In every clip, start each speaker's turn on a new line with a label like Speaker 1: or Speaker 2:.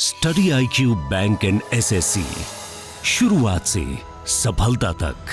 Speaker 1: Study IQ bank and SSC, शुरुआत से सफलता तक।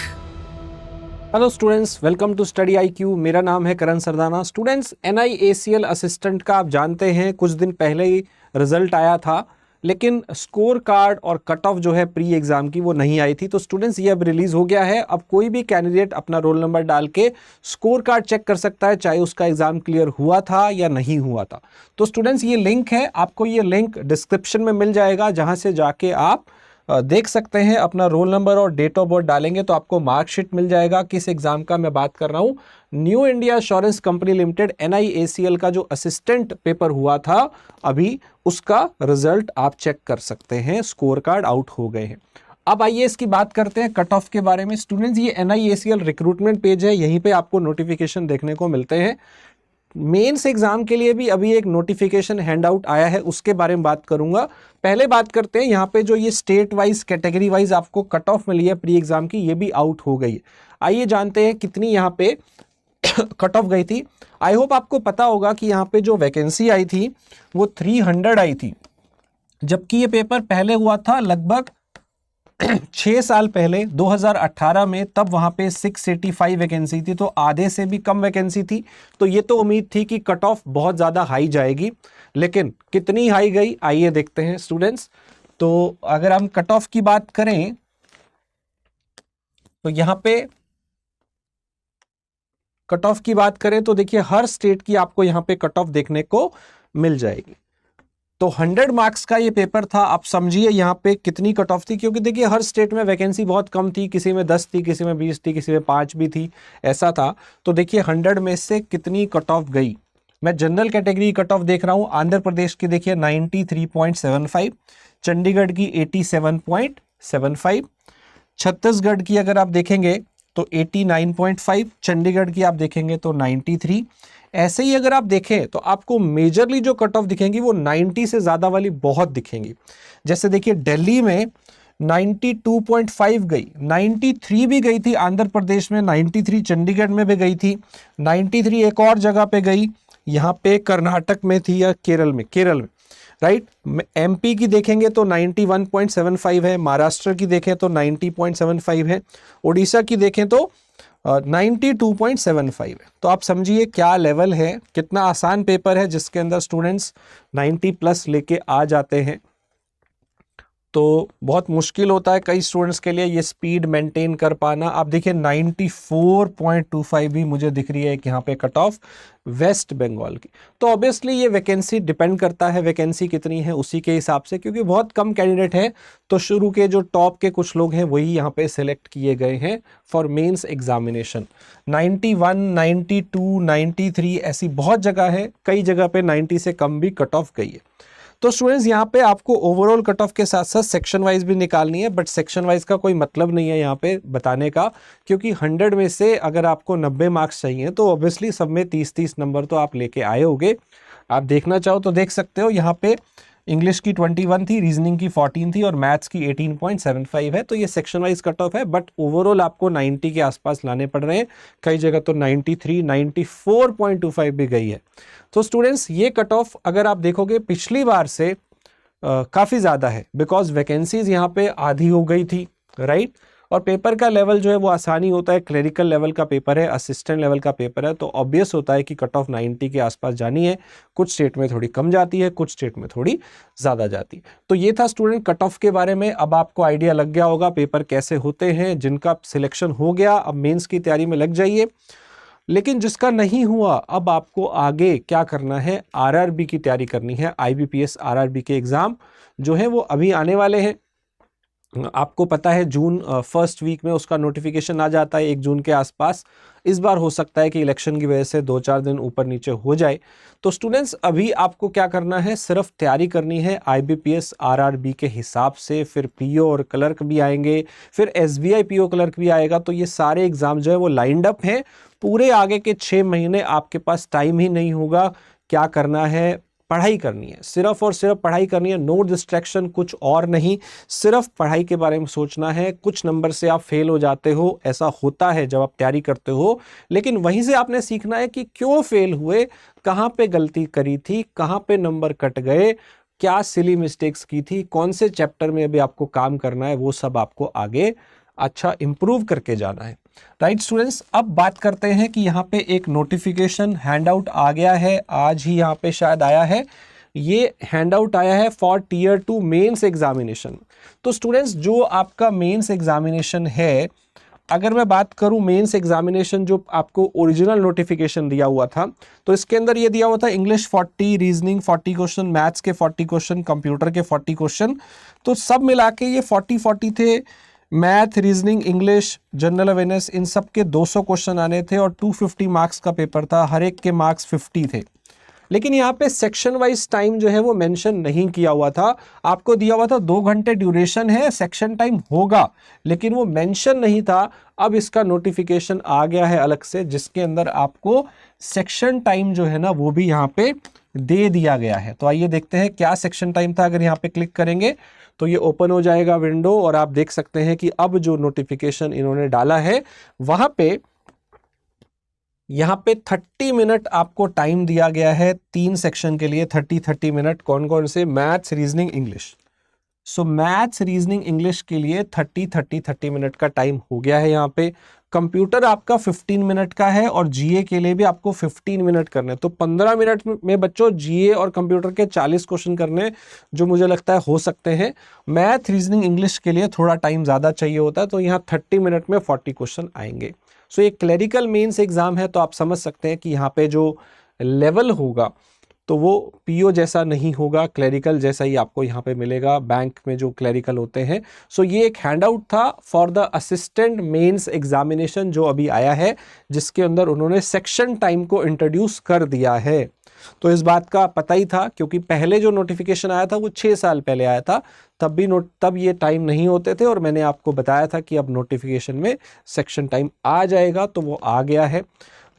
Speaker 2: Hello students, welcome to study IQ। मेरा नाम है Karan Sardana. Students, NIACL assistant का आप जानते हैं कुछ दिन पहले ही रिजल्ट आया था, लेकिन स्कोर कार्ड और कट ऑफ जो है प्री एग्जाम की वो नहीं आई थी। तो स्टूडेंट्स, ये अब रिलीज हो गया है। अब कोई भी कैंडिडेट अपना रोल नंबर डाल के स्कोर कार्ड चेक कर सकता है, चाहे उसका एग्जाम क्लियर हुआ था या नहीं हुआ था। तो स्टूडेंट्स, ये लिंक है, आपको ये लिंक डिस्क्रिप्शन में मिल जाएगा, जहां से जाके आप देख सकते हैं। अपना रोल नंबर और डेट ऑफ बर्थ डालेंगे तो आपको मार्कशीट मिल जाएगा। किस एग्जाम का मैं बात कर रहा हूं, new India assurance company limited NIACL का जो असिस्टेंट पेपर हुआ था, अभी उसका रिजल्ट आप चेक कर सकते हैं। स्कोर कार्ड आउट हो गए हैं। अब आइए इसकी बात करते हैं कट ऑफ के बारे में। स्टूडेंट्स, ये NIACL रिक्रूटमेंट पेज है, यहीं पे आपको नोटिफिकेशन देखने को मिलते हैं। मेंस एग्जाम के लिए भी अभी एक नोटिफिकेशन हैंड आउट आया है, उसके बारे में बात करूंगा। पहले बात करते हैं यहाँ पे जो ये स्टेट वाइज कैटेगरी वाइज आपको कट ऑफ मिली है प्री एग्जाम की, ये भी आउट हो गई है। आइए जानते हैं कितनी यहाँ पे कट ऑफ गई थी। आई होप आपको पता होगा कि यहाँ पे जो वैकेंसी आई थी वो 300 आई थी, जबकि ये पेपर पहले हुआ था लगभग 6 साल पहले 2018 में, तब वहां पे 685 वैकेंसी थी, तो आधे से भी कम वैकेंसी थी। तो ये तो उम्मीद थी कि कट ऑफ बहुत ज़्यादा हाई जाएगी, लेकिन कितनी हाई गई आइए देखते हैं स्टूडेंट्स। तो अगर हम कट ऑफ की बात करें तो यहाँ पे कट ऑफ की बात करें तो देखिए हर स्टेट की आपको यहाँ पे कट ऑफ देखने को मिल जाएगी। तो 100 मार्क्स का ये पेपर था। आप समझिए यहाँ पे कितनी कट ऑफ थी, क्योंकि देखिए हर स्टेट में वैकेंसी बहुत कम थी, किसी में 10 थी, किसी में 20 थी, किसी में 5 भी थी, ऐसा था। तो देखिए 100 में से कितनी कट ऑफ गई। मैं जनरल कैटेगरी कट ऑफ देख रहा हूँ। आंध्र प्रदेश की देखिए 93.75, चंडीगढ़ की 87.75, छत्तीसगढ़ की अगर आप देखेंगे तो 89.5, चंडीगढ़ की आप देखेंगे तो 93। ऐसे ही अगर आप देखें तो आपको मेजरली जो कट ऑफ दिखेंगी वो 90 से ज़्यादा वाली बहुत दिखेंगी। जैसे देखिए दिल्ली में 92.5 गई, 93 भी गई थी आंध्र प्रदेश में, 93 चंडीगढ़ में भी गई थी, 93 एक और जगह पे गई, यहाँ पे कर्नाटक में थी या केरल में राइट। MP की देखेंगे तो 91.75 है, महाराष्ट्र की देखें तो 90.75 है, उड़ीसा की देखें तो 92.75 है। तो आप समझिए क्या लेवल है, कितना आसान पेपर है जिसके अंदर स्टूडेंट्स 90 प्लस लेके आ जाते हैं। तो बहुत मुश्किल होता है कई स्टूडेंट्स के लिए ये स्पीड मेंटेन कर पाना। आप देखिए 94.25 भी मुझे दिख रही है कि यहाँ पे कट ऑफ वेस्ट बंगाल की। तो ऑब्वियसली ये वैकेंसी डिपेंड करता है, वैकेंसी कितनी है उसी के हिसाब से, क्योंकि बहुत कम कैंडिडेट है, तो शुरू के जो टॉप के कुछ लोग हैं वही यहाँ पे सिलेक्ट किए गए हैं फॉर मेंस एग्जामिनेशन। 91, 92, 93 ऐसी बहुत जगह है, कई जगह पे 90 से कम भी कट ऑफ गई है। तो स्टूडेंट्स, यहाँ पे आपको ओवरऑल कट ऑफ के साथ साथ सेक्शन वाइज भी निकालनी है, बट सेक्शन वाइज का कोई मतलब नहीं है यहाँ पे बताने का, क्योंकि 100 में से अगर आपको 90 मार्क्स चाहिए तो ऑब्वियसली सब में 30-30 नंबर तो आप लेके आए होगे। आप देखना चाहो तो देख सकते हो, यहाँ पे इंग्लिश की 21 थी, रीजनिंग की 14 थी और मैथ्स की 18.75 है। तो ये सेक्शन वाइज कट ऑफ है, बट ओवरऑल आपको 90 के आसपास लाने पड़ रहे हैं। कई जगह तो 93, 94.25 भी गई है। तो स्टूडेंट्स, ये कट ऑफ अगर आप देखोगे पिछली बार से काफ़ी ज़्यादा है, बिकॉज वैकेंसीज यहाँ पे आधी हो गई थी, राइट। और पेपर का लेवल जो है वो आसानी होता है, क्लरिकल लेवल का पेपर है, असिस्टेंट लेवल का पेपर है, तो ऑब्वियस होता है कि कट ऑफ 90 के आसपास जानी है। कुछ स्टेट में थोड़ी कम जाती है, कुछ स्टेट में थोड़ी ज़्यादा जाती है। तो ये था स्टूडेंट कट ऑफ के बारे में। अब आपको आइडिया लग गया होगा पेपर कैसे होते हैं। जिनका सिलेक्शन हो गया अब मेंस की तैयारी में लग जाइए, लेकिन जिसका नहीं हुआ अब आपको आगे क्या करना है, RRB की तैयारी करनी है। IBPS RRB के एग्ज़ाम जो है वो अभी आने वाले हैं। आपको पता है जून फर्स्ट वीक में उसका नोटिफिकेशन आ जाता है, 1 जून के आसपास। इस बार हो सकता है कि इलेक्शन की वजह से 2-4 दिन ऊपर नीचे हो जाए। तो स्टूडेंट्स, अभी आपको क्या करना है, सिर्फ तैयारी करनी है IBPS RRB के हिसाब से। फिर PO और क्लर्क भी आएंगे, फिर SBI PO क्लर्क भी आएगा। तो ये सारे एग्जाम जो है वो लाइंड अप हैं। पूरे आगे के 6 महीने आपके पास टाइम ही नहीं होगा। क्या करना है, पढ़ाई करनी है, सिर्फ और सिर्फ पढ़ाई करनी है, नो डिस्ट्रैक्शन, कुछ और नहीं। सिर्फ पढ़ाई के बारे में सोचना है। कुछ नंबर से आप फेल हो जाते हो, ऐसा होता है जब आप तैयारी करते हो, लेकिन वहीं से आपने सीखना है कि क्यों फेल हुए, कहाँ पे गलती करी थी, कहाँ पे नंबर कट गए, क्या सिली मिस्टेक्स की थी, कौन से चैप्टर में अभी आपको काम करना है, वो सब आपको आगे अच्छा इंप्रूव करके जाना है। राइट स्टूडेंट्स, अब बात करते हैं कि यहाँ पे एक नोटिफिकेशन हैंडआउट आ गया है, आज ही यहाँ पे शायद आया है। ये हैंडआउट आया है फॉर टीयर 2 मेंस एग्जामिनेशन। तो स्टूडेंट्स, जो आपका मेंस एग्जामिनेशन है, अगर मैं बात करूं मेंस एग्जामिनेशन जो आपको ओरिजिनल नोटिफिकेशन दिया हुआ था, तो इसके अंदर ये दिया हुआ था इंग्लिश 40, रीजनिंग 40 क्वेश्चन, मैथ्स के 40 क्वेश्चन, कंप्यूटर के 40 क्वेश्चन। तो सब मिला के ये 40 थे। Math, reasoning, English, general awareness, इन सब के 200 क्वेश्चन आने थे और 250 मार्क्स का पेपर था, हर एक के मार्क्स 50 थे। लेकिन यहाँ पे सेक्शन वाइज टाइम जो है वो मेंशन नहीं किया हुआ था। आपको दिया हुआ था 2 घंटे ड्यूरेशन है, सेक्शन टाइम होगा, लेकिन वो मेंशन नहीं था। अब इसका नोटिफिकेशन आ गया है अलग से, जिसके अंदर आपको सेक्शन टाइम जो है ना वो भी यहाँ पे दे दिया गया है। तो आइए देखते हैं क्या सेक्शन टाइम था। अगर यहाँ पे क्लिक करेंगे तो ये ओपन हो जाएगा विंडो और आप देख सकते हैं कि अब जो नोटिफिकेशन इन्होंने डाला है वहां पे यहाँ पे 30 मिनट आपको टाइम दिया गया है 3 सेक्शन के लिए। 30 मिनट कौन कौन से? Maths, reasoning, English. सो मैथ्स, रीजनिंग, इंग्लिश के लिए 30 मिनट का टाइम हो गया है। यहाँ पे कंप्यूटर आपका 15 मिनट का है और जीए के लिए भी आपको 15 मिनट करने, तो 15 मिनट में बच्चों जीए और कंप्यूटर के 40 क्वेश्चन करने, जो मुझे लगता है हो सकते हैं। मैथ, रीजनिंग, इंग्लिश के लिए थोड़ा टाइम ज़्यादा चाहिए होता है, तो यहाँ 30 मिनट में 40 क्वेश्चन आएंगे। सो ये क्लरिकल मेंस एग्जाम है, तो आप समझ सकते हैं कि यहाँ पे जो लेवल होगा तो वो पीओ जैसा नहीं होगा, क्लरिकल जैसा ही आपको यहाँ पे मिलेगा, बैंक में जो क्लरिकल होते हैं। सो ये एक हैंडआउट था for the assistant mains examination जो अभी आया है, जिसके अंदर उन्होंने सेक्शन टाइम को इंट्रोड्यूस कर दिया है। तो इस बात का पता ही था, क्योंकि पहले जो नोटिफिकेशन आया था वो 6 साल पहले आया था, तब ये टाइम नहीं होते थे और मैंने आपको बताया था कि अब नोटिफिकेशन में सेक्शन टाइम आ जाएगा, तो वो आ गया है।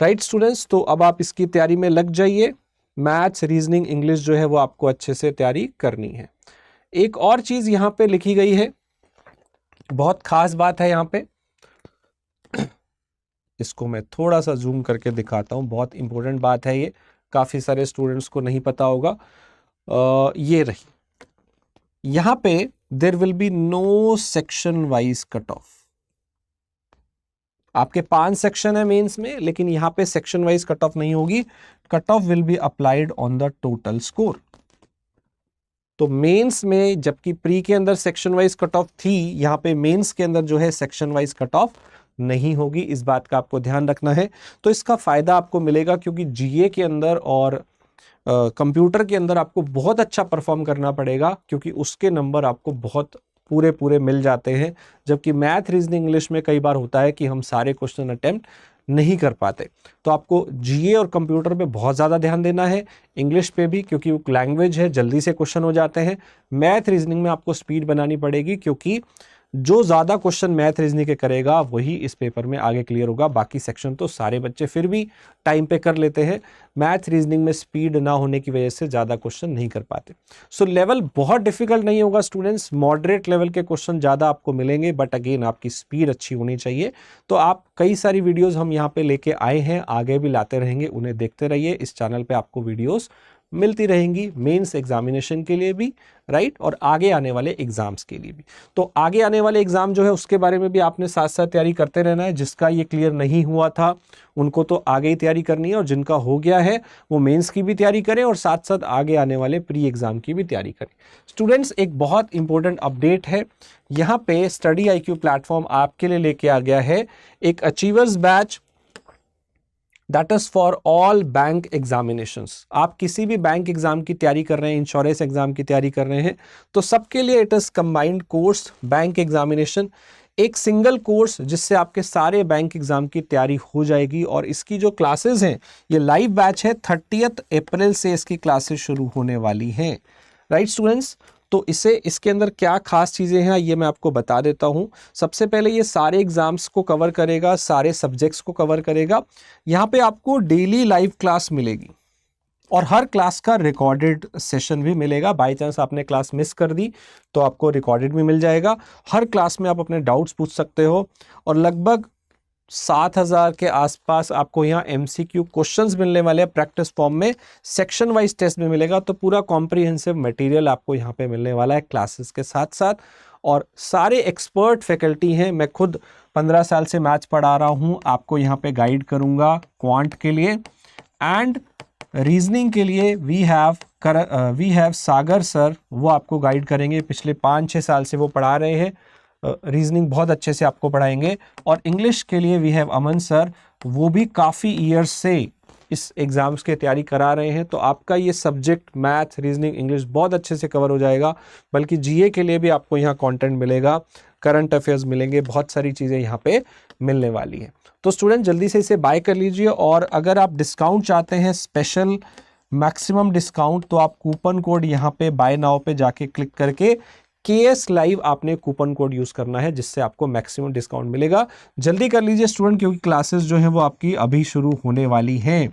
Speaker 2: राइट स्टूडेंट्स, तो अब आप इसकी तैयारी में लग जाइए। मैथ्स, रीजनिंग, इंग्लिश जो है वो आपको अच्छे से तैयारी करनी है। एक और चीज यहाँ पे लिखी गई है, बहुत खास बात है यहाँ पे, इसको मैं थोड़ा सा जूम करके दिखाता हूँ, बहुत इंपॉर्टेंट बात है ये, काफी सारे स्टूडेंट्स को नहीं पता होगा। ये रही, यहाँ पे there will be no section wise cut off. आपके 5 सेक्शन है मेंस में, लेकिन यहाँ पे सेक्शन वाइज कट ऑफ नहीं होगी। Cut off will be applied on the total score. तो मेंस में जबकि प्री के अंदर सेक्शन वाइज कट ऑफ थी, यहाँ पे मेंस के अंदर जो है सेक्शन वाइज कट ऑफ नहीं होगी। इस बात का आपको ध्यान रखना है। तो इसका फायदा आपको मिलेगा, क्योंकि जीए के अंदर और कंप्यूटर के अंदर आपको बहुत अच्छा परफॉर्म करना पड़ेगा, क्योंकि उसके नंबर आपको बहुत पूरे मिल जाते हैं। जबकि मैथ, रीजनिंग, इंग्लिश में कई बार होता है कि हम सारे क्वेश्चन अटेम्प्ट नहीं कर पाते। तो आपको जीए और कंप्यूटर पे बहुत ज़्यादा ध्यान देना है, इंग्लिश पे भी, क्योंकि वो लैंग्वेज है, जल्दी से क्वेश्चन हो जाते हैं। मैथ, रीजनिंग में आपको स्पीड बनानी पड़ेगी, क्योंकि जो ज़्यादा क्वेश्चन मैथ, रीजनिंग के करेगा वही इस पेपर में आगे क्लियर होगा। बाकी सेक्शन तो सारे बच्चे फिर भी टाइम पे कर लेते हैं, मैथ, रीजनिंग में स्पीड ना होने की वजह से ज़्यादा क्वेश्चन नहीं कर पाते। सो लेवल बहुत डिफिकल्ट नहीं होगा स्टूडेंट्स, मॉडरेट लेवल के क्वेश्चन ज़्यादा आपको मिलेंगे, बट अगेन आपकी स्पीड अच्छी होनी चाहिए। तो आप कई सारी वीडियोज़ हम यहाँ पे लेके आए हैं, आगे भी लाते रहेंगे, उन्हें देखते रहिए। इस चैनल पर आपको वीडियोज़ मिलती रहेंगी मेंस एग्जामिनेशन के लिए भी, राइट, और आगे आने वाले एग्जाम्स के लिए भी। तो आगे आने वाले एग्जाम जो है उसके बारे में भी आपने साथ साथ तैयारी करते रहना है। जिसका ये क्लियर नहीं हुआ था उनको तो आगे ही तैयारी करनी है, और जिनका हो गया है वो मेंस की भी तैयारी करें और साथ साथ आगे आने वाले प्री एग्जाम की भी तैयारी करें। स्टूडेंट्स, एक बहुत इंपॉर्टेंट अपडेट है, यहाँ पे स्टडी IQ प्लेटफॉर्म आपके लिए लेके आ गया है एक achievers batch, that is for all bank examinations. आप किसी भी बैंक एग्जाम की तैयारी कर रहे हैं, इंश्योरेंस एग्जाम की तैयारी कर रहे हैं, तो सबके लिए it is combined course bank examination, एक सिंगल कोर्स जिससे आपके सारे बैंक एग्जाम की तैयारी हो जाएगी। और इसकी जो क्लासेस हैं, ये लाइव बैच है, 30 अप्रैल से इसकी क्लासेस शुरू होने वाली हैं। राइट स्टूडेंट्स, तो इसके अंदर क्या खास चीज़ें हैं ये मैं आपको बता देता हूँ। सबसे पहले ये सारे एग्जाम्स को कवर करेगा, सारे सब्जेक्ट्स को कवर करेगा। यहाँ पे आपको डेली लाइव क्लास मिलेगी और हर क्लास का रिकॉर्डेड सेशन भी मिलेगा। बाय चांस आपने क्लास मिस कर दी तो आपको रिकॉर्डेड भी मिल जाएगा। हर क्लास में आप अपने डाउट्स पूछ सकते हो और लगभग 7000 के आसपास आपको यहाँ MCQ क्वेश्चंस मिलने वाले हैं प्रैक्टिस फॉर्म में, सेक्शन वाइज टेस्ट भी मिलेगा। तो पूरा कॉम्प्रिहेंसिव मटेरियल आपको यहाँ पे मिलने वाला है क्लासेस के साथ साथ, और सारे एक्सपर्ट फैकल्टी हैं। मैं खुद 15 साल से मैथ्स पढ़ा रहा हूँ, आपको यहाँ पे गाइड करूँगा क्वांट के लिए। एंड रीजनिंग के लिए वी हैव सागर सर, वो आपको गाइड करेंगे। पिछले 5-6 साल से वो पढ़ा रहे हैं, रीजनिंग बहुत अच्छे से आपको पढ़ाएंगे। और इंग्लिश के लिए वी हैव अमन सर, वो भी काफ़ी ईयर्स से इस एग्ज़ाम्स की तैयारी करा रहे हैं। तो आपका ये सब्जेक्ट मैथ, रीजनिंग, इंग्लिश बहुत अच्छे से कवर हो जाएगा। बल्कि जीए के लिए भी आपको यहाँ कंटेंट मिलेगा, करंट अफेयर्स मिलेंगे, बहुत सारी चीज़ें यहाँ पे मिलने वाली हैं। तो स्टूडेंट जल्दी से इसे बाय कर लीजिए। और अगर आप डिस्काउंट चाहते हैं, स्पेशल मैक्सिमम डिस्काउंट, तो आप कूपन कोड यहाँ पे बाय नाउ पे जाके क्लिक करके KS लाइव आपने कूपन कोड यूज करना है, जिससे आपको मैक्सिमम डिस्काउंट मिलेगा। जल्दी कर लीजिए स्टूडेंट, क्योंकि क्लासेस जो है वो आपकी अभी शुरू होने वाली हैं।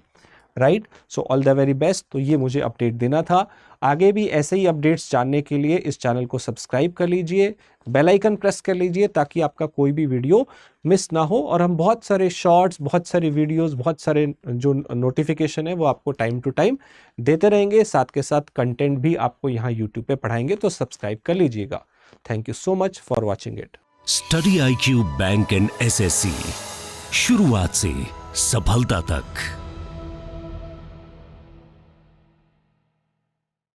Speaker 2: Right, so all the very best. तो ये मुझे अपडेट देना था। आगे भी ऐसे ही अपडेट्स जानने के लिए इस चैनल को सब्सक्राइब कर लीजिए, बेल आइकन प्रेस कर लीजिए, ताकि आपका कोई भी वीडियो मिस ना हो। और हम बहुत सारे शॉर्ट्स, बहुत सारे वीडियोस, बहुत सारे जो नोटिफिकेशन है वो आपको टाइम टू टाइम देते रहेंगे। साथ के साथ कंटेंट भी आपको यहाँ यूट्यूब पे पढ़ाएंगे, तो सब्सक्राइब कर लीजिएगा। Thank you so much for watching it.
Speaker 1: Study IQ bank and SSC, शुरुआत से सफलता तक।